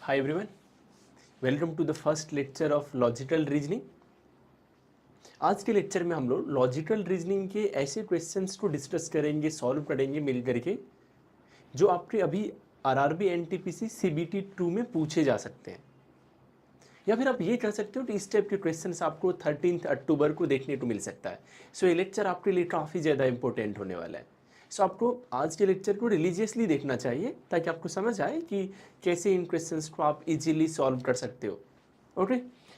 Hi everyone, welcome to the first lecture of logical reasoning. आज के lecture में हम लोग लॉजिकल रीजनिंग के ऐसे क्वेश्चंस को डिस्कस करेंगे, सॉल्व करेंगे मिल करके, जो आपके अभी आरआरबी एनटीपीसी सीबीटी 2 में पूछे जा सकते हैं। या फिर आप ये कह सकते हो कि इस टाइप के क्वेश्चंस आपको 13 अक्टूबर को देखने को मिल सकता है। सो ये लेक्चर आपके लिए काफ़ी ज़्यादा इंपॉर्टेंट होने वाला है। सो आपको आज के लेक्चर को रिलीजियसली देखना चाहिए ताकि आपको समझ आए कि कैसे इन क्वेश्चंस को आप इजीली सॉल्व कर सकते हो। Okay,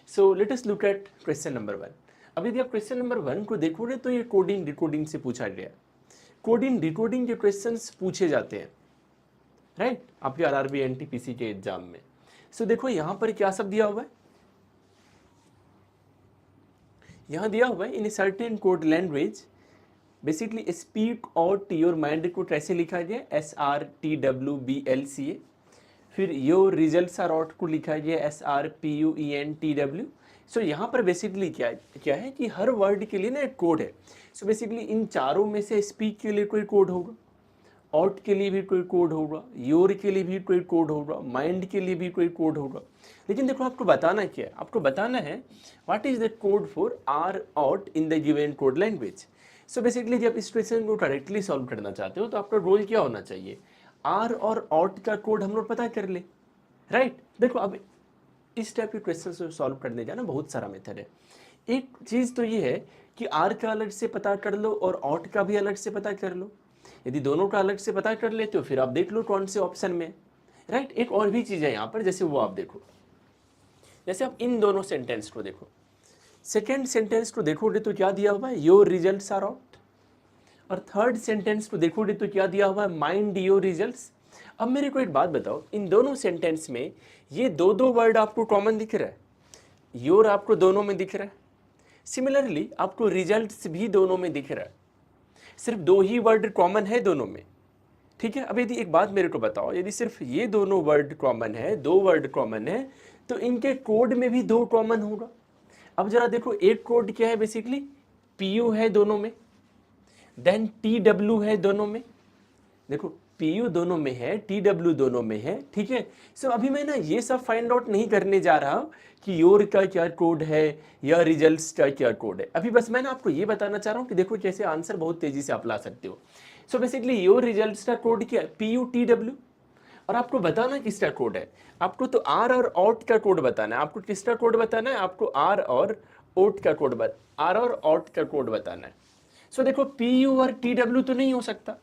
so let us look at question number 1। अब यदि आप क्वेश्चन नंबर 1 को देखोगे तो ये कोडिंग डिकोडिंग से पूछा गया है। कोडिंग डिकोडिंग के क्वेश्चंस पूछे जाते हैं, राइट, आपके आरआरबी एनटीपीसी के एग्जाम में। सो देखो यहाँ पर क्या सब दिया हुआ है। यहाँ दिया हुआ है in certain code language basically speak out your mind को कैसे लिखा गया, SRTWBLCA। फिर योर रिजल्ट्स आर आउट को लिखा गया SRPUENTW। सो यहाँ पर बेसिकली क्या है कि हर वर्ड के लिए ना एक कोड है। सो बेसिकली इन चारों में से स्पीक के लिए कोई कोड होगा, आउट के लिए भी कोई कोड होगा, योर के लिए भी कोई कोड होगा, माइंड के लिए भी कोई कोड होगा। लेकिन देखो आपको बताना क्या है, आपको बताना है what is the code for R out in the given code language. So basically जब इस क्वेश्चन को करेक्टली सॉल्व करना चाहते हो तो आपका गोल क्या होना चाहिए, आर और आउट का कोड हम लोग पता कर ले, राइट। देखो अब इस टाइप के क्वेश्चन को सॉल्व करने का ना बहुत सारा मेथड है। एक चीज़ तो ये है कि आर का अलग से पता कर लो और आउट का भी अलग से पता कर लो। यदि दोनों का अलग से पता कर लेते हो फिर आप देख लो कौन से ऑप्शन में, राइट। एक और भी चीज़ है यहाँ पर, जैसे वो आप देखो, जैसे आप इन दोनों सेंटेंस को देखो, सेकेंड सेंटेंस को देखोगे तो क्या दिया हुआ है, योर रिजल्ट्स आर आउट। और थर्ड सेंटेंस को देखोगे तो क्या दिया हुआ है, माइंड योर रिजल्ट्स। अब मेरे को एक बात बताओ, इन दोनों सेंटेंस में ये दो दो वर्ड आपको कॉमन दिख रहा है, योर आपको दोनों में दिख रहा है, सिमिलरली आपको रिजल्ट्स भी दोनों में दिख रहा है, सिर्फ दो ही वर्ड कॉमन है दोनों में, ठीक है। अब यदि एक बात मेरे को बताओ, यदि सिर्फ ये दोनों वर्ड कॉमन है, दो वर्ड कॉमन है, तो इनके कोड में भी दो कॉमन होगा। अब जरा देखो, एक कोड क्या है, बेसिकली पीयू है दोनों में, देन टीडब्ल्यू है दोनों में। देखो पीयू दोनों में है, टीडब्ल्यू दोनों में है, ठीक है। सो अभी मैं ना ये सब फाइंड आउट नहीं करने जा रहा कि योर का क्या कोड है या रिजल्ट्स का क्या कोड है। अभी बस मैं ना आपको ये बताना चाह रहा हूँ कि देखो कैसे आंसर बहुत तेजी से आप ला सकते हो। सो बेसिकली योर रिजल्ट्स का कोड क्या है, PUTW। और आपको बताना किसका कोड है, आपको तो आर और आउट का कोड बताना है। आपको किसका कोड बताना है, आपको आर और आउट का कोड बताना है। सो देखो PU और TW तो नहीं हो सकता।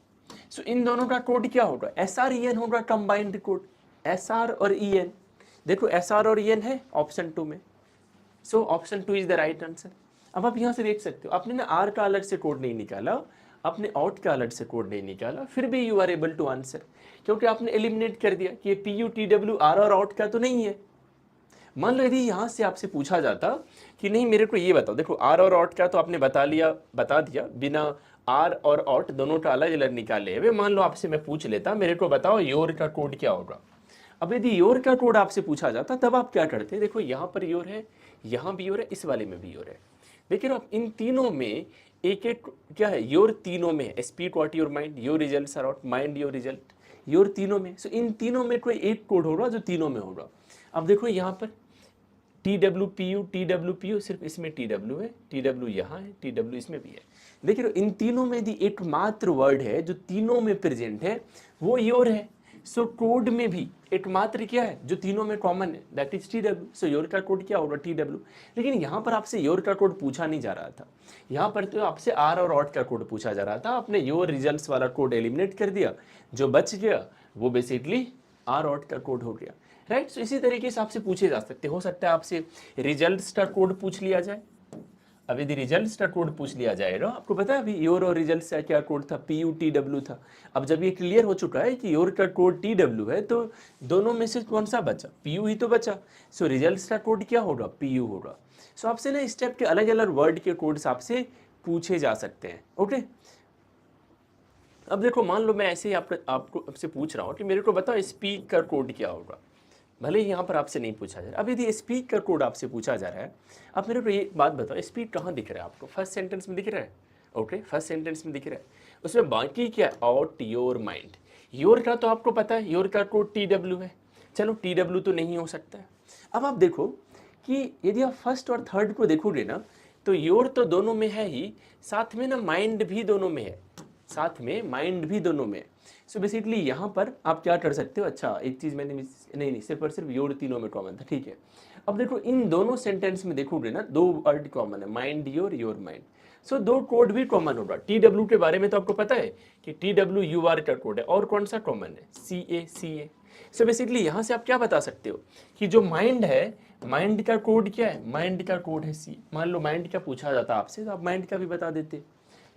सो इन दोनों का कोड क्या होगा, SREN होगा, कंबाइंड कोड SR और EN। देखो SR और EN है ऑप्शन 2 में, so option 2 is the right answer. अब आप यहाँ से देख सकते हो, आपने ना आर का अलग से कोड नहीं निकाला, आपने आउट का अलग से कोड नहीं निकाला, फिर भी you are able to answer, क्योंकि आपने एलिमिनेट कर दिया कि ये PUTW आर और आउट का तो नहीं है। मान लो यदि यहाँ से आपसे पूछा जाता कि नहीं मेरे को ये बताओ, देखो आर और आउट का तो आपने बता दिया बिना आर और आउट दोनों का अलग अलग निकाले हुए। मान लो आपसे मैं पूछ लेता, मेरे को बताओ योर का कोड क्या होगा। अब यदि योर का कोड आपसे पूछा जाता तब आप क्या करते, देखो यहाँ पर योर है, यहाँ भी योर है, इस वाले में भी योर है। देखिए आप इन तीनों में एक एक क्या है, योर तीनों में है, speak what your mind, your results are out, mind your result, your तीनों में। सो इन तीनों में कोई एक कोड होगा जो तीनों में होगा। अब देखो यहाँ पर TWPU सिर्फ इसमें TW है, TW यहाँ है, TW इसमें भी है। देखिए इन तीनों में भी एकमात्र वर्ड है जो तीनों में प्रेजेंट है, वो योर है। सो कोड में भी एकमात्र क्या है जो तीनों में कॉमन है, that is TW। So your का कोड क्या होगा, TW। लेकिन यहाँ पर आपसे योर का कोड पूछा नहीं जा रहा था, यहाँ पर तो आपसे आर और आउट का कोड पूछा जा रहा था। आपने योर रिजल्ट्स वाला कोड एलिमिनेट कर दिया, जो बच गया वो बेसिकली आर आउट का कोड हो गया, राइट। सो इसी तरीके से आपसे पूछे जा सकते, हो सकता है आपसे रिजल्ट्स का कोड पूछ लिया जाए। अब यदि रिजल्ट्स का कोड पूछ लिया जाएगा, आपको पता है अभी योर और रिजल्ट्स का क्या कोड था, PUTW था। अब जब ये क्लियर हो चुका है कि योर का कोड TW है, तो दोनों में से कौन सा बचा, PU ही तो बचा। सो रिजल्ट्स का कोड क्या होगा, PU होगा। सो आपसे ना इस टाइप के अलग अलग वर्ड के कोड्स आपसे पूछे जा सकते हैं, ओके। अब देखो मान लो मैं ऐसे ही आपको आपसे पूछ रहा हूँ कि मेरे को बताओ स्पीक का कोड क्या होगा, भले ही यहाँ पर आपसे नहीं पूछा जा रहा। अब यदि स्पीक का कोड आपसे पूछा जा रहा है, अब मेरे को ये बात बताओ, स्पीक कहाँ दिख रहा है आपको, फर्स्ट सेंटेंस में दिख रहा है, ओके, फर्स्ट सेंटेंस में दिख रहा है। उसमें बाकी क्या है, आउट योर माइंड। योर का तो आपको पता है, योर का कोड TW है। चलो TW तो नहीं हो सकता है। अब आप देखो कि यदि आप फर्स्ट और थर्ड को देखोगे ना, तो योर तो दोनों में है ही, साथ में ना माइंड भी दोनों में है, साथ में माइंड भी दोनों में है। सो बेसिकली यहाँ पर आप क्या कर सकते हो, अच्छा एक चीज़ मैंने नहीं सिर्फ और सिर्फ योर तीनों में कॉमन था, ठीक है। अब देखो इन दोनों सेंटेंस में देखोगे ना, दो वर्ड कॉमन है, माइंड योर, योर माइंड। सो दो कोड भी कॉमन होगा। TW के बारे में तो आपको पता है कि TW UR का कोड है, और कौन सा कॉमन है, CA। सो बेसिकली यहाँ से आप क्या बता सकते हो कि जो माइंड है, माइंड का कोड क्या है, माइंड का कोड है C। मान लो माइंड का पूछा जाता आपसे तो आप माइंड का भी बता देते,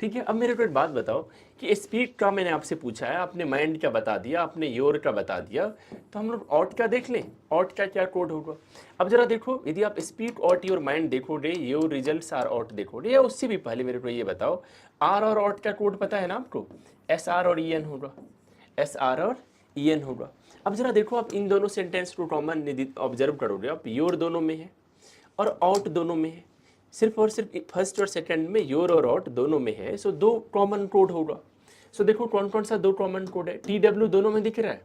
ठीक है। अब मेरे को एक बात बताओ कि स्पीक का मैंने आपसे पूछा है, आपने माइंड का बता दिया, आपने योर का बता दिया, तो हम लोग ऑट का देख लें, ऑट का क्या कोड होगा। अब जरा देखो, यदि आप स्पीक ऑट योर माइंड देखोगे, योर रिजल्ट्स आर ऑट देखोगे, या उससे भी पहले मेरे को ये बताओ, आर और ऑट का कोड पता है ना आपको, SR और EN होगा, SR और EN होगा। अब जरा देखो, आप इन दोनों सेंटेंस को कॉमन ऑब्जर्व करोगे, आप योर दोनों में है और ऑट दोनों में है, सिर्फ और सिर्फ फर्स्ट और सेकंड में योर और ऑट दोनों में है, सो दो कॉमन कोड होगा। सो देखो कौन कौन सा दो कॉमन कोड है, TW दोनों में दिख रहा है,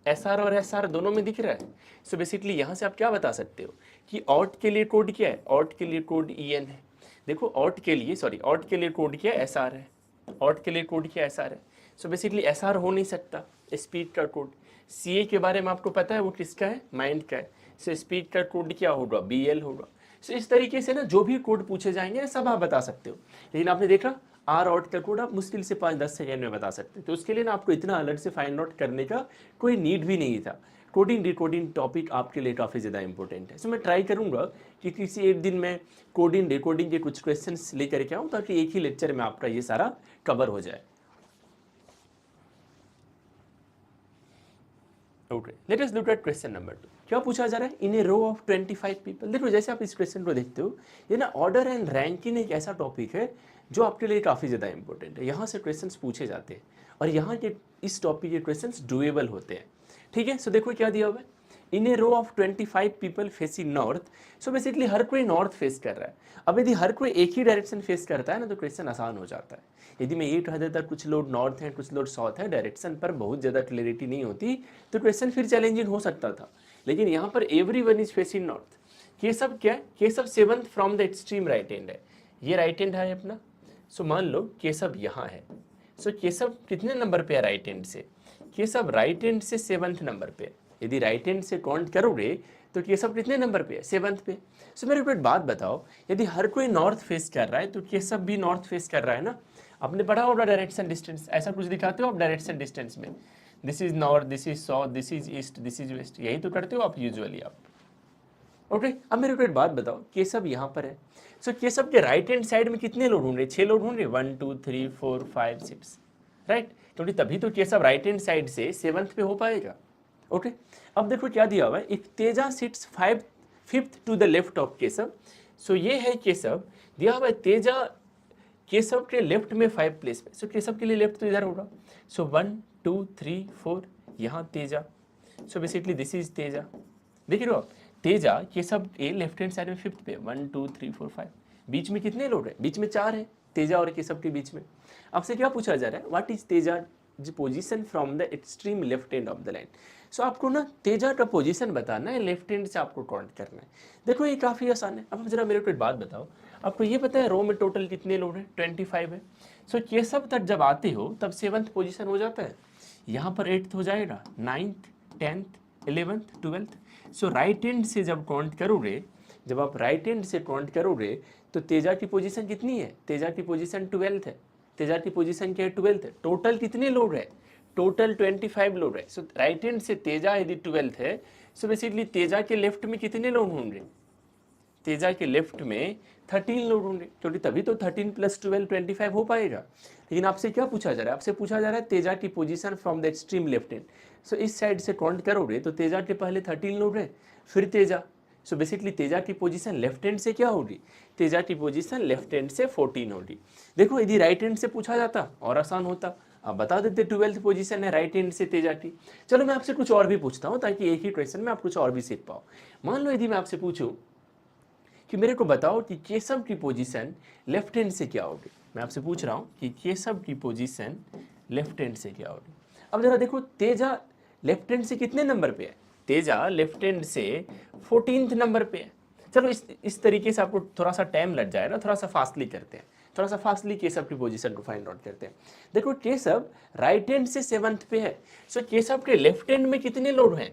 SR और SR दोनों में दिख रहा है। सो बेसिकली यहाँ से आप क्या बता सकते हो कि ऑट के लिए कोड क्या है, ऑट के लिए कोड EN है। देखो ऑट के लिए कोड क्या है, SR है, ऑट के लिए कोड क्या SR है। सो बेसिकली SR हो नहीं सकता, स्पीड का कोड। CA के बारे में आपको पता है वो किसका है, माइंड का है, सो स्पीड का कोड क्या होगा, BL होगा। सो इस तरीके से ना जो भी कोड पूछे जाएंगे सब आप बता सकते हो। लेकिन आपने देखा आर ऑट का कोड आप मुश्किल से 5-10 सेकेंड में बता सकते हो, तो उसके लिए ना आपको इतना अलग से फाइंड आउट करने का कोई नीड भी नहीं था। कोडिंग डिकोडिंग टॉपिक आपके लिए काफ़ी ज़्यादा इंपॉर्टेंट है। सो मैं ट्राई करूँगा कि किसी एक दिन मैं कोडिंग डिकोडिंग के कुछ क्वेश्चंस लेकर के आऊँ, ताकि एक ही लेक्चर में आपका ये सारा कवर हो जाए। Okay, let us look at question number 2। क्या पूछा जा रहा है, in a row of 25 people. देखो जैसे आप इस क्वेश्चन को देखते हो, ये ना ऑर्डर एंड रैंकिंग एक ऐसा टॉपिक है जो आपके लिए काफ़ी ज़्यादा इंपॉर्टेंट है। यहाँ से क्वेश्चंस पूछे जाते हैं और यहाँ के इस टॉपिक के क्वेश्चंस डुएबल होते हैं, ठीक है। सो देखो क्या दिया हुआ है, in a row of 25 people facing north. So basically हर कोई नॉर्थ फेस कर रहा है। अब यदि हर कोई एक ही डायरेक्शन फेस करता है ना, तो क्वेश्चन आसान हो जाता है। यदि मैं ये कह देता कुछ लोग नॉर्थ हैं कुछ लोग साउथ है, डायरेक्शन पर बहुत ज़्यादा क्लैरिटी नहीं होती, तो क्वेश्चन फिर चैलेंजिंग हो सकता था। लेकिन यहाँ पर everyone is facing north. Keshav क्या है, Keshav 7th from the extreme right hand है, ये राइट हैंड है अपना। सो मान लो केशव यहाँ है, सो केशव कितने नंबर पे है राइट हैंड से, केशव राइट हैंड से 7th नंबर पे। यदि राइट हैंड से काउंट करोगे तो केशव कितने नंबर पे है, 7th पे। सो मेरे को एक बात बताओ, यदि हर कोई नॉर्थ फेस कर रहा है तो केशव भी नॉर्थ फेस कर रहा है ना। आपने पढ़ा होगा डायरेक्शन डिस्टेंस, ऐसा कुछ दिखाते हो आप डायरेक्शन डिस्टेंस में, this is north, this is south, this is east, this is west, यही तो करते हो आप यूजुअली आप। ओके, अब मेरे को एक बात बताओ, केशव यहाँ पर है, सो केशव के राइट हैंड साइड में कितने लोग होंगे, 6 लोग होंगे, 1 2 3 4 5 6, राइट। क्योंकि तभी तो केशव राइट हैंड साइड से 7th पे हो पाएगा। ओके, अब देखो क्या दिया हुआ है, if Teja sits 5th to the left of Keshav. So ये है केशव, दिया हुआ है तेजा केशव के लेफ्ट में 5 प्लेस पे। सो केशव के लिए लेफ्ट तो इधर होगा। सो 1 2 3 4 यहाँ तेजा। सो बेसिकली दिस इज तेजा, देख रहे हो आप, तेजा केशव के लेफ्ट हैंड साइड में 5th पे, 1 2 3 4 5। बीच में कितने लोग हैं, बीच में 4 है, तेजा और केशव के बीच में। आपसे क्या पूछा जा रहा है, what is Teja position from the extreme left hand of the line. So आपको ना तेजा का पोजीशन बताना है, लेफ्ट हैंड से आपको काउंट करना है। देखो ये काफ़ी आसान है। अब जरा मेरे को एक बात बताओ, आपको ये पता है रो में टोटल कितने लोग हैं, 25 है। सो केशव तक जब आते हो तब 7th पोजीशन हो जाता है, यहाँ पर 8th हो जाएगा, 9th 10th 11th 12th। सो राइट हैंड से जब काउंट करोगे, जब आप राइट हैंड से काउंट करोगे तो तेजा की पोजीशन कितनी है, तेजा की पोजीशन 12th है, तेजा की पोजीशन क्या है, 12th है। टोटल कितने लोग हैं, टोटल 25 लोग है। सो राइट हैंड से तेजा यदि 12th है, सो बेसिकली तेजा के लेफ्ट में कितने लोग होंगे, तेजा के लेफ्ट में 13 लोग होंगे, क्योंकि तभी तो 13 + 12 25 हो पाएगा। लेकिन आपसे क्या पूछा जा रहा है, आपसे पूछा जा रहा है तेजा की position from the extreme left hand. So इस साइड से काउंट करोगे तो तेजा के पहले 13 लोग हैं, फिर तेजा। सो बेसिकली तेजा की पोजीशन लेफ्ट हैंड से क्या होगी, तेजा की पोजीशन लेफ्ट हैंड से 14 होगी। देखो यदि राइट हैंड से पूछा जाता और आसान होता, आप बता देते 12th पोजीशन है राइट हैंड से तेजा की। चलो मैं आपसे कुछ और भी पूछता हूँ ताकि एक ही क्वेश्चन में आप कुछ और भी सीख पाओ। मान लो यदि मैं आपसे पूछूं कि मेरे को बताओ कि केशव की पोजीशन लेफ्ट हैंड से क्या होगी। मैं आपसे पूछ रहा हूँ कि केशव की पोजीशन लेफ्ट हैंड से क्या होगी। अब जरा देखो तेजा लेफ्ट हैंड से कितने नंबर पे है, तेजा लेफ्ट हैंड से 14th नंबर पे है। चलो इस तरीके से आपको थोड़ा सा टाइम लग जाए ना, थोड़ा सा फास्टली करते हैं, थोड़ा सा फास्टली केशव की पोजीशन को फाइंड आउट करते हैं। देखो केशव राइट हैंड से 7th पे है, सो केशव के लेफ्ट हैंड में कितने लोड हैं?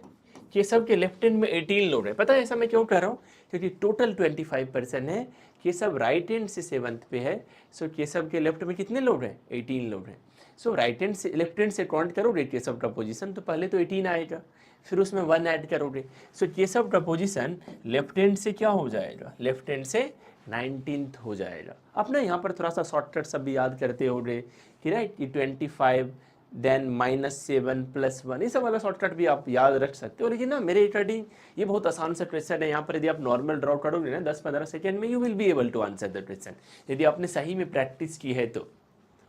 केशव के लेफ्ट हैंड में 18 लोड है। पता है ऐसा मैं क्यों कह रहा हूँ? क्योंकि टोटल 25% है, केशव राइट हैंड से 7th पे है, सो केशव के लेफ्ट में कितने लोड है? 18 लोड है। सो राइट हैंड से लेफ्ट हैंड से काउंट करोगे केशव का पोजीशन, तो पहले तो 18 आएगा, फिर उसमें 1 ऐड करोगे। सो केशव का पोजीशन लेफ्ट हैंड से क्या हो जाएगा? लेफ्ट हैंड से 19th हो जाएगा। अब ना यहाँ पर थोड़ा सा शॉर्टकट सब भी याद करते हो रे कि राइट कि 25 देन -7 + 1, ये सब वाला शॉर्टकट भी आप याद रख सकते हो। लेकिन ना मेरे अकॉर्डिंग ये बहुत आसान सा क्वेश्चन है। यहाँ पर यदि आप नॉर्मल ड्रॉ करोगे ना 10-15 सेकेंड में, you will be able to answer the question, यदि आपने सही में प्रैक्टिस की है तो।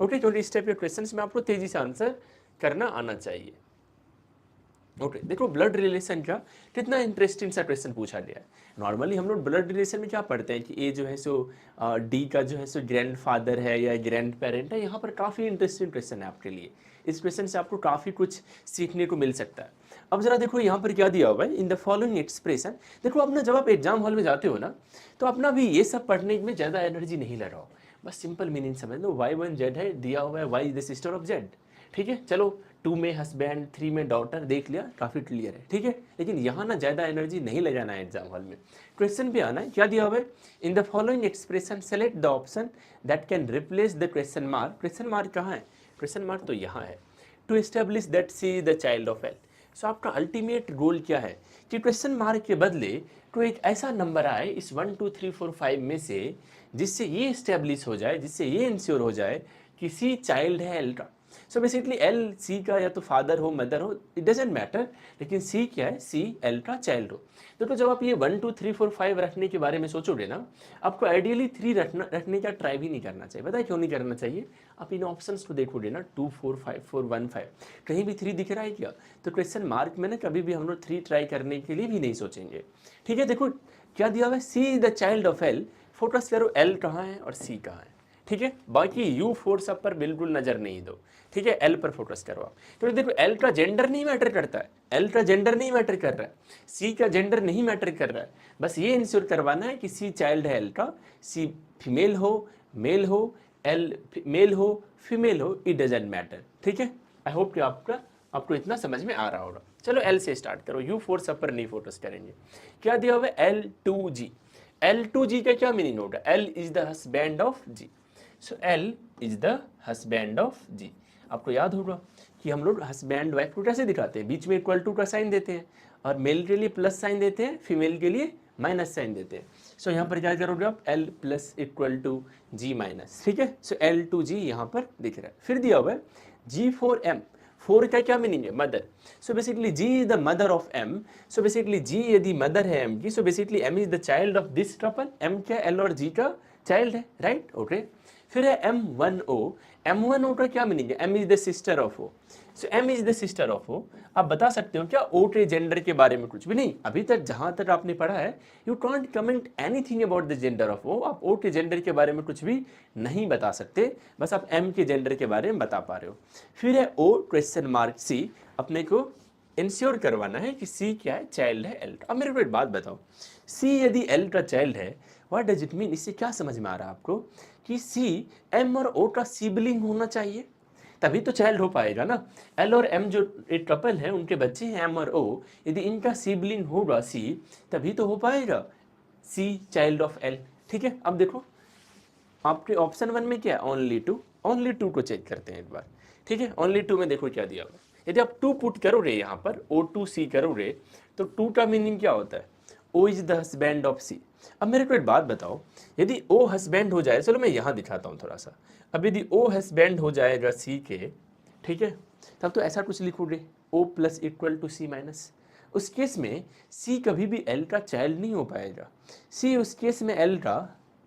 ओके, क्योंकि इस टाइप के क्वेश्चन में आपको तेजी से आंसर करना आना चाहिए। ओके देखो ब्लड रिलेशन का कितना इंटरेस्टिंग सा क्वेश्चन पूछा गया है। नॉर्मली हम लोग ब्लड रिलेशन में क्या पढ़ते हैं कि ए जो है सो डी का जो है सो ग्रैंड फादर है या ग्रैंड पेरेंट है। यहाँ पर काफ़ी इंटरेस्टिंग क्वेश्चन है आपके लिए, इस क्वेश्चन से आपको काफ़ी कुछ सीखने को मिल सकता है। अब जरा देखो यहाँ पर क्या दिया हुआ है, इन द फॉलोइंग एक्सप्रेशन। देखो अपना जब आप एग्जाम हॉल में जाते हो ना, तो अपना भी ये सब पढ़ने में ज़्यादा एनर्जी नहीं लगाओ, बस सिंपल मीनिंग समझ लो। y1 z है दिया हुआ है, y is the sister of z, ठीक है। चलो 2 में हस्बैंड, 3 में डॉटर देख लिया, काफ़ी क्लियर है, ठीक है। लेकिन यहाँ ना ज़्यादा एनर्जी नहीं लगाना है एग्जाम हॉल में। क्वेश्चन पे आना है, क्या दिया हुआ है, in the following expression select the option that can replace the question mark. Question mark कहाँ है? क्वेश्चन मार्क तो यहाँ है, to establish that C the child of L. So आपका अल्टीमेट गोल क्या है कि क्वेश्चन मार्क के बदले तो एक ऐसा नंबर आए इस 1 2 3 4 5 में से, जिससे ये इस्टेब्लिश हो जाए, जिससे ये इंश्योर हो जाए कि सी चाइल्ड है एल का। सो बेसिकली एल सी का या तो फादर हो मदर हो, इट डजेंट मैटर, लेकिन सी क्या है, सी एल का चाइल्ड हो। तो जब आप ये 1 2 3 4 5 रखने के बारे में सोचोगे ना, आपको आइडियली 3 रखने का ट्राई भी नहीं करना चाहिए। पता है क्यों नहीं करना चाहिए? आप इन ऑप्शंस को देखोगे ना, 2 4 5 4 1 5, कहीं भी 3 दिख रहा है क्या? तो क्वेश्चन मार्क में ना कभी भी हम लोग 3 ट्राई करने के लिए भी नहीं सोचेंगे, ठीक है। देखो क्या दिया हुआ है, C is the child of L. Focus करो एल कहाँ है और सी कहाँ है, ठीक है। बाकी यू 4 सब पर बिल्कुल नजर नहीं दो, ठीक है। एल पर फोकस करो आप। तो देखो एल का जेंडर नहीं मैटर करता है, एल का जेंडर नहीं मैटर कर रहा है, सी का जेंडर नहीं मैटर कर रहा है। बस ये इंश्योर करवाना है कि सी चाइल्ड है एल का, सी फीमेल हो मेल हो, एल मेल हो फीमेल हो, इट डजेंट मैटर, ठीक है। आई होप कि आपको इतना समझ में आ रहा होगा। चलो एल से स्टार्ट करो, यू 4 सब पर नहीं फोकस करेंगे। क्या दिया हुआ है, L2G। L2G का क्या मीनिंग होगा? L is the husband of G। So L is the husband of G। आपको याद होगा कि हम लोग हस्बैंड वाइफ को कैसे दिखाते हैं, बीच में इक्वल टू का साइन देते हैं, और मेल के लिए प्लस साइन देते हैं, फीमेल के लिए माइनस साइन देते हैं। सो यहाँ पर क्या करोगे आप, L plus equal to G minus, ठीक है। सो L2G यहाँ पर दिख रहा है। फिर दिया हुआ है G4M। 4 का क्या मीनिंग है, mother. So basically G is the mother of M। So basically G यदि मदर है M की, so basically M is the child of this triple. M क्या, L और G का चाइल्ड है, राइट, ओके। फिर है M1O। M1O का क्या मीनिंग है, M is the sister of O। So M is the sister of O। आप बता सकते हो क्या O के जेंडर के बारे में? कुछ भी नहीं, अभी तक जहां तक आपने पढ़ा है, you can't comment anything about the gender of O। आप O के जेंडर के बारे में कुछ भी नहीं बता सकते, बस आप M के जेंडर के बारे में बता पा रहे हो। फिर है O क्वेश्चन मार्क C। अपने को इंश्योर करवाना है कि C क्या है, चाइल्ड है L का। अब मेरे को एक बात बताओ, C यदि L का चाइल्ड है, व्हाट डज इट मीन? इससे क्या समझ में आ रहा है आपको कि C M और O का सिबलिंग होना चाहिए, तभी तो चाइल्ड हो पाएगा ना। L और M जो एक कपल है, उनके बच्चे हैं M और O, यदि इनका सिबलिंग होगा C, तभी तो हो पाएगा C चाइल्ड ऑफ L, ठीक है। अब देखो आपके ऑप्शन 1 में क्या है, ओनली टू को चेक करते हैं एक बार, ठीक है। ओनली 2 में देखो क्या दिया हुआ। यदि आप 2 पुट करोगे यहाँ पर, O2C करोगे, तो 2 का मीनिंग क्या होता है, O is the husband of C। अब मेरे को एक बात बताओ, यदि O हस्बैंड हो जाए, चलो मैं यहाँ दिखाता हूँ थोड़ा सा। अब यदि O हस्बैंड हो जाएगा C के, ठीक है, तब तो ऐसा कुछ लिखोगे O plus equal to C minus. उस केस में C कभी भी L का चाइल्ड नहीं हो पाएगा। C उस केस में L का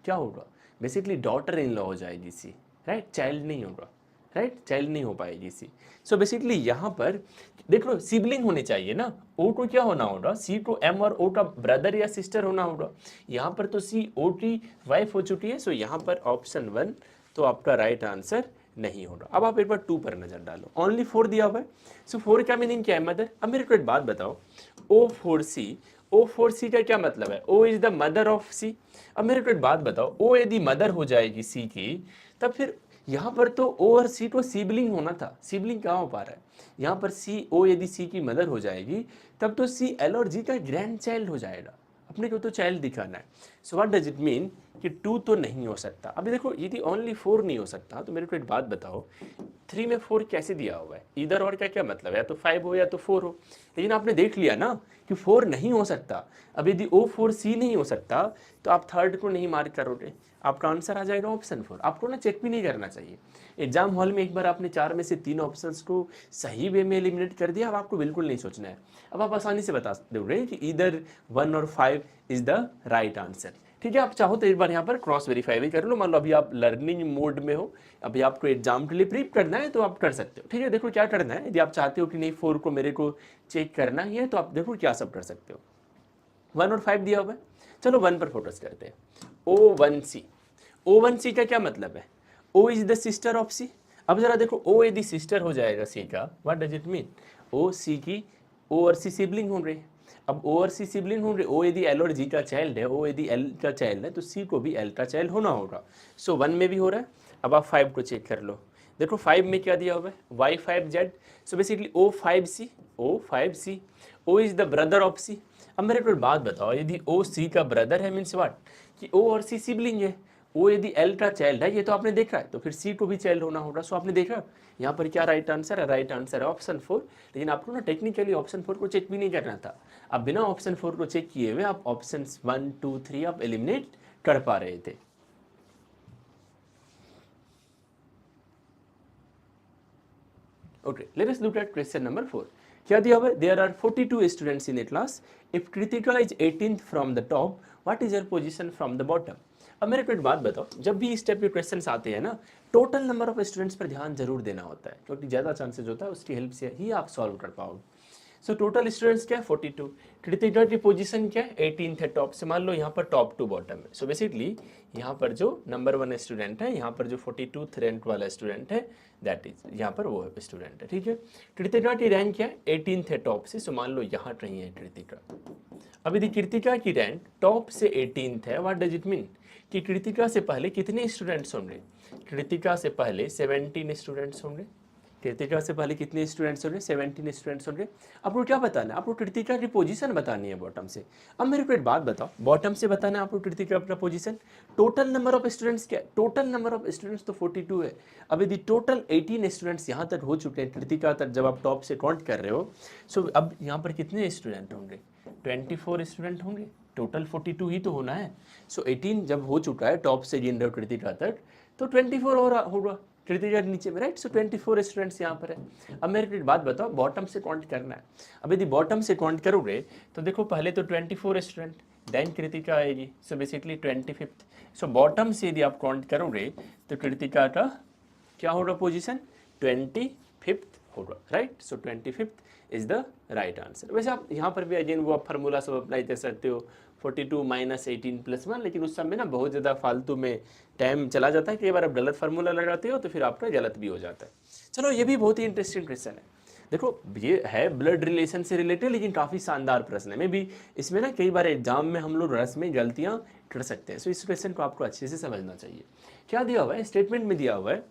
क्या होगा, बेसिकली डॉटर इन लॉ हो जाएगी C, राइट, चाइल्ड नहीं होगा, राइट, चाइल्ड नहीं हो पाएगी C। सो बेसिकली यहाँ पर देख लो सिबलिंग होने चाहिए ना, O को क्या होना होगा, C को M और O का ब्रदर या सिस्टर होना होगा। यहाँ पर तो C O की वाइफ हो चुकी है, सो यहाँ पर ऑप्शन 1 तो आपका राइट आंसर नहीं होगा। अब आप एक बार 2 पर नजर डालो, ओनली 4 दिया हुआ है। सो 4 का मीनिंग क्या है? मदर। अब मेरे को एक बात बताओ, O4C का क्या मतलब है? O is the mother of C। अब मेरे को एक बात बताओ, O यदि मदर हो जाएगी C की, तब फिर यहाँ पर तो O और C को सिबलिंग होना था, सिबलिंग कहाँ हो पा रहा है? यहाँ पर O यदि C की मदर हो जाएगी, तब तो C L और G का ग्रैंड चाइल्ड हो जाएगा। अपने को तो चाइल्ड दिखाना है। So what does it mean कि 2 तो नहीं हो सकता। अभी देखो, यदि ओनली 4 नहीं हो सकता, तो मेरे को एक बात बताओ, 3 में 4 कैसे दिया हुआ है? इधर और का क्या मतलब है? या तो 5 हो या तो 4 हो। लेकिन आपने देख लिया ना कि 4 नहीं हो सकता। अब यदि O4C नहीं हो सकता, तो आप थर्ड को नहीं मार्क करोगे, आपका आंसर आ जाएगा ऑप्शन 4। आपको ना चेक भी नहीं करना चाहिए। एग्जाम हॉल में एक बार आपने 4 में से 3 ऑप्शंस को सही वे में एलिमिनेट कर दिया, अब आपको बिल्कुल नहीं सोचना है। अब आप आसानी से बता दोगे कि इधर 1 और 5 इज द राइट आंसर। ठीक है, आप चाहो तो एक बार यहाँ पर क्रॉस वेरीफाई भी कर लो। मान लो अभी आप लर्निंग मोड में हो, अभी आपको एग्जाम के लिए प्रीप करना है, तो आप कर सकते हो। ठीक है, देखो क्या करना है, यदि आप चाहते हो कि नहीं 4 को मेरे को चेक करना ही है, तो आप देखो क्या सब कर सकते हो। 1 और 5 दिया हुआ है, चलो 1 पर फोकस करते हैं। O1C का क्या मतलब है? O is the sister of C। अब जरा देखो, O यदि सिस्टर हो जाएगा C का, what does it mean? O C की O और C सिबलिंग होंगे। अब O और C सिबलिंग होंगे, O यदि L और G का चाइल्ड है, O यदि L का चाइल्ड है, तो C को भी L का चाइल्ड होना होगा। सो 1 में भी हो रहा है। अब आप 5 को चेक कर लो, देखो 5 में क्या दिया हुआ है? Y5Z। So basically O5C O is the brother of C। अब मेरे को एक बात बताओ, यदि O C का ब्रदर है, मीन्स व्हाट कि O और C सिबलिंग है। O यदि L का चाइल्ड है, ये तो आपने देखा है, तो फिर C को भी चाइल्ड होना होगा। सो आपने देखा यहाँ पर क्या राइट आंसर है? राइट आंसर है ऑप्शन 4। लेकिन आपको ना टेक्निकली ऑप्शन 4 को चेक भी नहीं करना था। आप बिना ऑप्शन 4 को चेक किए हुए आप ऑप्शन 1 2 3 आप एलिमिनेट कर पा रहे थे। Okay, let us look at question number 4. क्या दिया हुआ है? There are 42 students in a class. If Kritika is 18th from the top, what is her position from the bottom? अब मेरे को एक बात बताओ, जब भी इस टाइप के क्वेश्चंस आते हैं ना, टोटल नंबर ऑफ स्टूडेंट्स पर ध्यान जरूर देना होता है, क्योंकि ज़्यादा चांसेस होता है उसकी हेल्प से ही आप सॉल्व कर पाओगे। सो टोटल स्टूडेंट्स क्या है? 42। कृतिका की पोजीशन क्या है? 18th है टॉप से। मान लो यहाँ पर टॉप टू बॉटम है। सो बेसिकली यहाँ पर जो नंबर 1 स्टूडेंट है, यहाँ पर जो 42th रैंक वाला स्टूडेंट है, दैट इज यहाँ पर वो स्टूडेंट है। ठीक है, कृतिका की रैंक क्या है? 18th है टॉप से। सो मान लो यहाँ रही है कृतिका। अब यदि कृतिका की रैंक टॉप से 18th है, व्हाट डज इट मीन कि कृतिका से पहले कितने स्टूडेंट्स होंगे? कृतिका से पहले 17 स्टूडेंट्स होंगे। कृतिका से पहले कितने स्टूडेंट्स होंगे? 17 स्टूडेंट्स होंगे। आपको क्या बताना है? आपको कृतिका की पोजीशन बतानी है बॉटम से। अब मेरे को एक बात बताओ, बॉटम से बताना है आपको कृतिका अपना position. Total number of students क्या है? टोटल नंबर ऑफ स्टूडेंट्स तो 42 है। अब यदि टोटल 18 स्टूडेंट्स यहाँ तक हो चुके हैं कृतिका तक, जब आप टॉप से काउंट कर रहे हो, सो अब यहाँ पर कितने स्टूडेंट होंगे? 24 स्टूडेंट होंगे। टोटल 42 ही तो होना है। सो 18 जब हो चुका है टॉप से गिन रहे हो कृतिका तक, तो 24 हो रहा होगा कृतिका नीचे में, राइट। सो 24 स्टूडेंट्स यहाँ पर है। अब मेरे को एक बात बताओ, बॉटम से काउंट करना है। अब यदि बॉटम से काउंट करोगे तो देखो पहले तो 24 स्टूडेंट, देन कृतिका आएगी। So basically 25th। So bottom से यदि आप काउंट करोगे तो कृतिका का क्या होगा पोजीशन? 25th होगा, right. So 25th is the right answer. वैसे आप यहाँ पर भी अगेन वो आप फार्मूला सब अप्लाई कर सकते हो, 42 माइनस 18 प्लस 1, लेकिन उस समय ना बहुत ज़्यादा फालतू में टाइम चला जाता है। कई बार आप गलत फार्मूला लगाते हो तो फिर आपका गलत भी हो जाता है। चलो, ये भी बहुत ही इंटरेस्टिंग क्वेश्चन है। देखो ये है ब्लड रिलेशन से रिलेटेड, लेकिन काफ़ी शानदार प्रश्न है। मे भी इसमें ना कई बार एग्जाम में हम लोग रस में गलतियाँ कर सकते हैं। सो इस क्वेश्चन को आपको अच्छे से समझना चाहिए। क्या दिया हुआ है? स्टेटमेंट में दिया हुआ है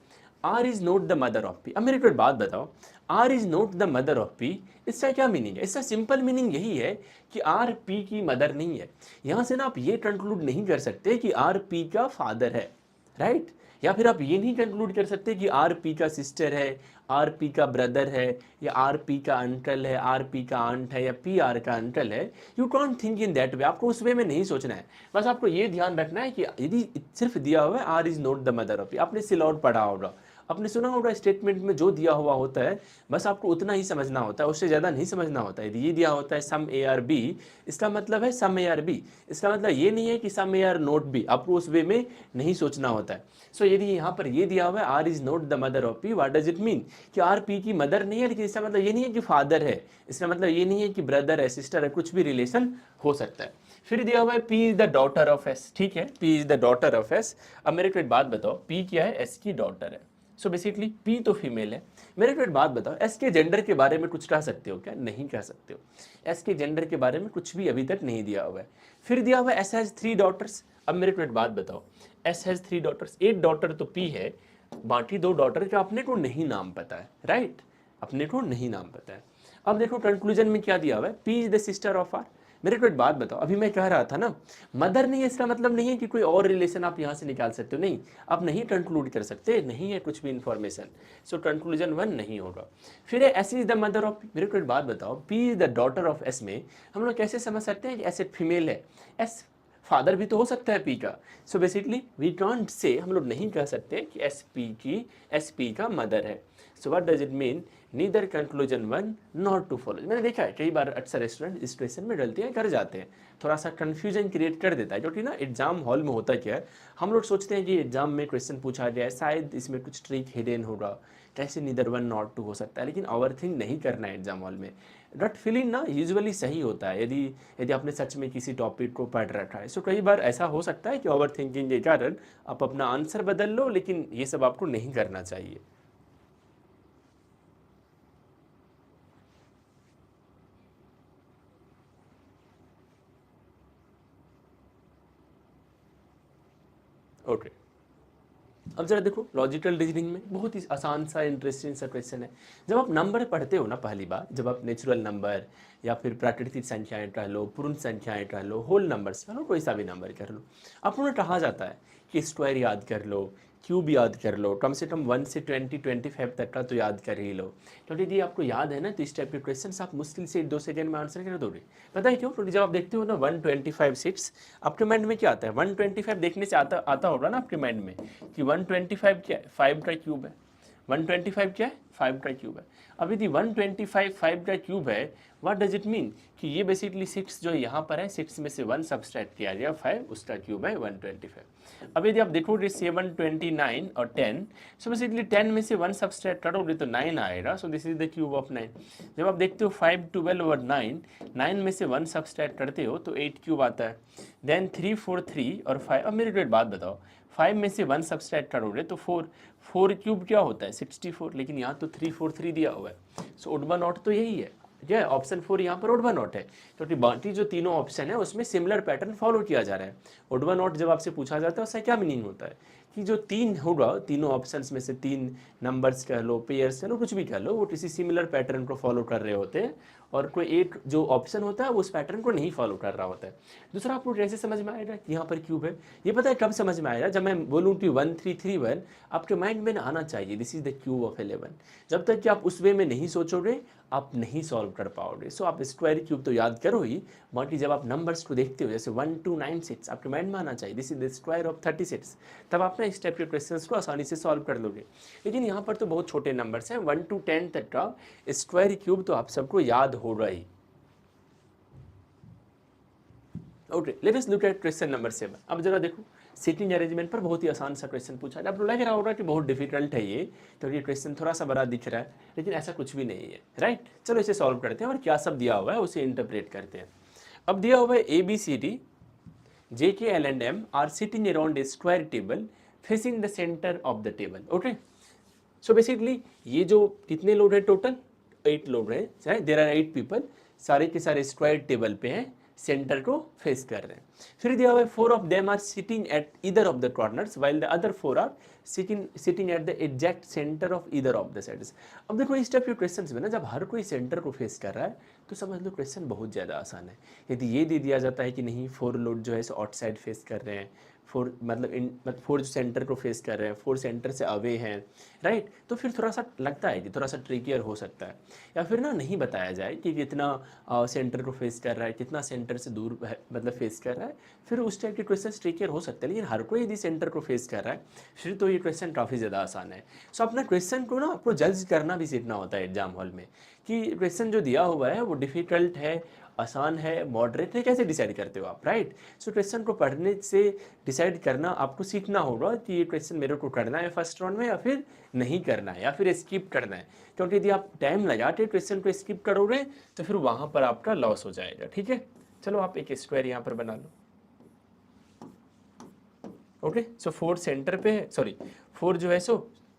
R is not the mother of P। अब मेरे को एक बात बताओ, R is not the mother of P, इसका क्या मीनिंग है? इसका सिंपल मीनिंग यही है कि R P की मदर नहीं है। यहाँ से ना आप ये कंक्लूड नहीं कर सकते कि R P का फादर है, राइट। या फिर आप ये नहीं कंक्लूड कर सकते कि R P का सिस्टर है, R P का ब्रदर है, या R P का अंकल है, R P का आंट है, या P R का अंकल है। You can't think in that way. आपको उस वे में नहीं सोचना है। बस आपको ये ध्यान रखना है कि यदि सिर्फ दिया हुआ है R is not the mother of P, आपने सिलॉट पढ़ा होगा, आपने सुना होगा स्टेटमेंट में जो दिया हुआ होता है बस आपको उतना ही समझना होता है, उससे ज़्यादा नहीं समझना होता है। ये दिया होता है सम ए आर बी, इसका मतलब है सम ए आर बी। इसका मतलब ये नहीं है कि सम ए आर नोट बी, आपको उस वे में नहीं सोचना होता है। सो यदि यहाँ पर ये दिया हुआ है R is not the mother of P, what does it mean कि आर पी की मदर नहीं है, लेकिन इसका मतलब ये नहीं है कि फादर है, इसका मतलब ये नहीं है कि ब्रदर है, सिस्टर है, कुछ भी रिलेशन हो सकता है। फिर दिया हुआ है P is the daughter of S। ठीक है, P is the daughter of S। अब मेरे को एक बात बताओ, P क्या है? S की डॉटर है। सो बेसिकली पी तो फीमेल है। मेरे को एक बात बताओ, एस के जेंडर के बारे में कुछ कह सकते हो क्या? नहीं कह सकते हो। एस के जेंडर के बारे में कुछ भी अभी तक नहीं दिया हुआ है। फिर दिया हुआ है एस हैज 3 डॉटर्स। अब मेरे को एक बात बताओ, एस हैज 3 डॉटर्स, 8 डॉटर तो पी है, बाकी 2 डॉटर का अपने को नहीं नाम पता है, राइट? अपने को नहीं नाम पता है। अब देखो कंक्लूजन में क्या दिया हुआ है, P is the sister of R. मेरे को एक बात बताओ, अभी मैं कह रहा था ना मदर नहीं है, इसका मतलब नहीं है कि कोई और रिलेशन आप यहाँ से निकाल सकते हो, नहीं, आप नहीं कंक्लूड कर सकते, नहीं है कुछ भी इंफॉर्मेशन। सो कंक्लूजन 1 नहीं होगा। फिर S is the mother of, मेरे को एक बात बताओ, P is the daughter of S में हम लोग कैसे समझ सकते हैं कि एस एक फीमेल है? एस फादर भी तो हो सकता है पी का। So basically we can't say, हम लोग नहीं कह सकते कि एस पी का मदर है। So what does it mean? Neither conclusion 1 not to follow. मैंने देखा है कई बार अक्सर स्टूडेंट इस क्वेश्चन में गलतियां कर जाते हैं, थोड़ा सा कंफ्यूजन क्रिएट कर देता है, क्योंकि ना एग्जाम हॉल में होता क्या है, हम लोग सोचते हैं कि एग्जाम में क्वेश्चन पूछा गया है, शायद इसमें कुछ ट्रिक हिडन होगा, कैसे नीदर 1 नॉट टू हो सकता है, लेकिन ओवर थिंक नहीं करना है एग्जाम हॉल में। गट फीलिंग ना यूजुअली सही होता है यदि आपने सच में किसी टॉपिक को पढ़ रखा है। सो कई बार ऐसा हो सकता है कि ओवर थिंकिंग के कारण आप अपना आंसर बदल लो, लेकिन ये सब आपको नहीं करना चाहिए। ओके, अब जरा देखो लॉजिकल रीजनिंग में बहुत ही आसान सा इंटरेस्टिंग सा क्वेश्चन है। जब आप नंबर पढ़ते हो ना पहली बार, जब आप नेचुरल नंबर या फिर प्राकृतिक संख्याएं कह लो, पूर्ण संख्याएं कह लो, होल नंबर्स कह लो, कोई सा भी नंबर कर लो, आप उन्हें कहा जाता है कि स्क्वायर याद कर लो, क्यूब याद कर लो, कम से कम 1 से 25 तक का तो याद कर ही लो। क्योंकि यदि आपको याद है ना तो इस टाइप के क्वेश्चन आप मुश्किल से 2 सेकंड में आंसर कर दोगे। पता है क्यों? क्योंकि जब आप देखते हो ना 125 सीट्स, आपके माइंड में क्या आता है? 125 देखने से आता होगा ना आपके माइंड में कि 125 क्या है? 5 का क्यूब है। 125 क्या है? 5 का क्यूब है। अब यदि 125 5 का क्यूब है, व्हाट डज इट मीन? कि ये बेसिकली 6 जो यहाँ पर है, 6 में से 1 सब्सट्रैक्ट किया गया, 5 उसका क्यूब है 125। अब यदि आप देखोगे 7 29 और 10, सो बेसिकली 10 में से 1 सब्सट्रैक्ट करोगे तो 9 आएगा, so this is the cube of 9। जब आप देखते हो 5 12 और 9, 9 में से 1 सब्सट्रैक्ट करते हो तो 8 क्यूब आता है। देन 3 4 3 और 5। अब मेरे को एक बात बताओ, 5 में से 1 सब्सट्रैक्ट करोगे तो 4 क्यूब क्या होता है? 64, लेकिन यहाँ तो 3 4 3 दिया हुआ है। सो ओड वन नॉट तो यही है, क्या है? ऑप्शन 4 यहाँ पर ओड वन नॉट है, क्योंकि बाकी जो तीनों ऑप्शन है उसमें सिमिलर पैटर्न फॉलो किया जा रहा है। ओड वन नॉट जब आपसे पूछा जाता है उसका क्या मीनिंग होता है कि जो 3 होगा, तीनों ऑप्शंस में से 3 नंबर्स कह लो, पेयर्स कह लो, कुछ भी कह लो, वो किसी सिमिलर पैटर्न को फॉलो कर रहे होते हैं, और कोई एक जो ऑप्शन होता है वो उस पैटर्न को नहीं फॉलो कर रहा होता है। दूसरा आपको कैसे समझ में आएगा कि यहाँ पर क्यूब है? ये पता है कब समझ में आएगा? जब मैं बोलूँ कि 1331, आपके माइंड में आना चाहिए this is the cube of 11। जब तक कि आप उस वे में नहीं सोचोगे आप नहीं सॉल्व कर पाओगे। सो आप स्क्वायर क्यूब तो याद करो ही, बाकी जब आप नंबर्स को देखते हो जैसे 1 2 9 6, आपके माइंड में आना चाहिए this is the square of 36, तब आप ना इस टाइप के क्वेश्चंस को आसानी से सॉल्व कर लोगे। लेकिन यहाँ पर तो बहुत छोटे नंबर्स हैं, 1 to 10 तक का स्क्वायर क्यूब तो आप सबको याद होगा ही। Okay, let us look at question number 7। अब जरा देखो सीटिंग अरेंजमेंट पर बहुत ही आसान सा क्वेश्चन पूछा है। आपको लग रहा होगा कि बहुत डिफिकल्ट है ये, तो ये क्वेश्चन थोड़ा सा बड़ा दिख रहा है, लेकिन ऐसा कुछ भी नहीं है, राइट? चलो इसे सॉल्व करते हैं और क्या सब दिया हुआ है उसे इंटरप्रेट करते हैं। अब दिया हुआ है ABCD JK L and M are sitting around a square table facing the centre of the table. Okay, so basically ये जो कितने लोग हैं टोटल? 8 लोग हैं, देयर आर 8 पीपल, सारे के सारे स्क्वायर टेबल पे हैं, सेंटर को फेस कर रहे हैं। फिर दिया हुआ है 4 of them are sitting at either of the corners while the other 4 are sitting at the exact centre of either of the sides. अब देखो इस टाइप के क्वेश्चंस में ना जब हर कोई सेंटर को फेस कर रहा है तो समझ लो क्वेश्चन बहुत ज़्यादा आसान है। यदि ये दे दिया जाता है कि नहीं 4 लोग जो है सो आउटसाइड फेस कर रहे हैं, 4 मतलब 4 जो सेंटर को फेस कर रहे हैं, 4 सेंटर से अवे हैं, राइट? तो फिर थोड़ा सा लगता है कि थोड़ा सा ट्रिकियर हो सकता है। या फिर ना नहीं बताया जाए कि कितना सेंटर को फेस कर रहा है, कितना सेंटर से दूर है, मतलब फेस कर रहा है, फिर उस टाइप के क्वेश्चन ट्रिकियर हो सकते हैं। लेकिन हर कोई यदि सेंटर को फेस कर रहा है फिर तो ये क्वेश्चन काफ़ी ज़्यादा आसान है। सो अपना क्वेश्चन को ना आपको जज करना भी सीखना होता है एग्जाम हॉल में कि क्वेश्चन जो दिया हुआ है वो डिफ़िकल्ट है, आसान है, मॉडरेट है, कैसे डिसाइड करते हो आप, राइट? सो क्वेश्चन को पढ़ने से डिसाइड करना आपको सीखना होगा कि ये क्वेश्चन मेरे को करना है फर्स्ट राउंड में या फिर नहीं करना है या फिर स्किप करना है। क्योंकि यदि आप टाइम लगा के क्वेश्चन को स्किप करोगे तो फिर वहाँ पर आपका लॉस हो जाएगा, ठीक है? चलो आप एक स्क्वायर यहाँ पर बना लो। ओके, सो 4 सेंटर पे है, सॉरी 4 जो है सो